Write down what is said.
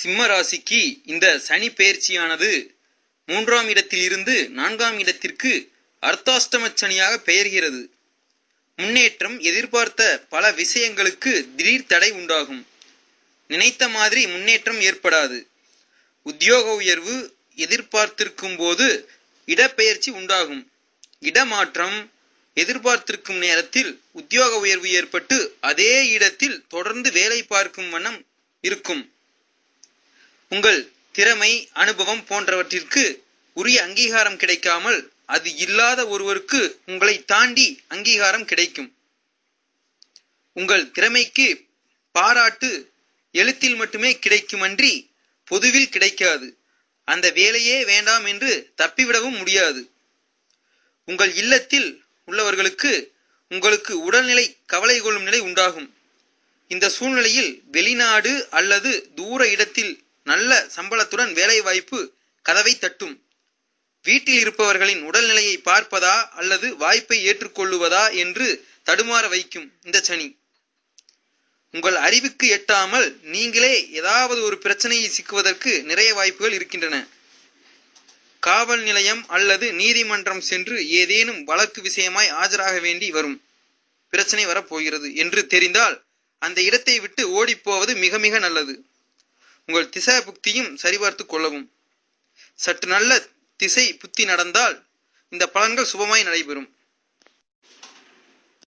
சிம்ம ராசிக்கு இந்த சனி பெயர்ச்சியானது 3ஆம் இடத்தில் இருந்து 4ஆம் இடத்திற்கு அர்த்தாஷ்டம சனியாக பெயர்கிறது. முன்னேற்றம், எதிர்பார்த்த பல விஷயங்களுக்கு திடீர் தடை உண்டாகும். நினைத்த மாதிரி முன்னேற்றம் ஏற்படாது. உத்தியோக உயர்வு எதிர்பார்த்திருக்கும் போது இடப்பெயர்ச்சி உண்டாகும். இடமாற்றம் எதிர்பார்த்திருக்கும் நேரத்தில் உத்தியோக உயர்வு ஏற்பட்டு அதே இடத்தில் தொடர்ந்து வேலை பார்க்கும் வண்ணம் இருக்கும். உங்கள் திறமை, அனுபவம் போன்றவற்றிற்கு உரிய அங்கீகாரம் கிடைக்காமல் அது இல்லாத ஒருவருக்கு உங்களை தாண்டி அங்கீகாரம் கிடைக்கும். உங்கள் திறமைக்கு பாராட்டு எழுத்தில் மட்டுமே கிடைக்குமன்றி பொதுவில் கிடைக்காது. அந்த வேலையே வேண்டாம் என்று தப்பிவிடவும் முடியாது. உங்கள் இல்லத்தில் உள்ளவர்களுக்கு உங்களுக்கு உடல்நிலை கவலை கொள்ளும் நிலை உண்டாகும். இந்த சூழ்நிலையில் வெளிநாடு அல்லது தூர இடத்தில் நல்ல சம்பளத்துடன் வேலை வாய்ப்பு கதவை தட்டும். வீட்டில் இருப்பவர்களின் உடல்நிலையை பார்ப்பதா அல்லது வாய்ப்பை ஏற்றுக்கொள்ளுவதா என்று தடுமாற வைக்கும் இந்த சனி. உங்கள் அறிவுக்கு எட்டாமல் நீங்களே ஏதாவது ஒரு பிரச்சனையை சிக்குவதற்கு நிறைய வாய்ப்புகள் இருக்கின்றன. காவல் நிலையம் அல்லது நீதிமன்றம் சென்று ஏதேனும் வழக்கு விஷயமாய் ஆஜராக வேண்டி வரும் பிரச்சனை வரப்போகிறது என்று தெரிந்தால் அந்த இடத்தை விட்டு ஓடிப்போவது மிக மிக நல்லது. உங்கள் திசை புக்தியும் சரிபார்த்து கொள்ளவும். சற்று நல்ல திசை புத்தி நடந்தால் இந்த பலன்கள் சுபமாய் நடைபெறும்.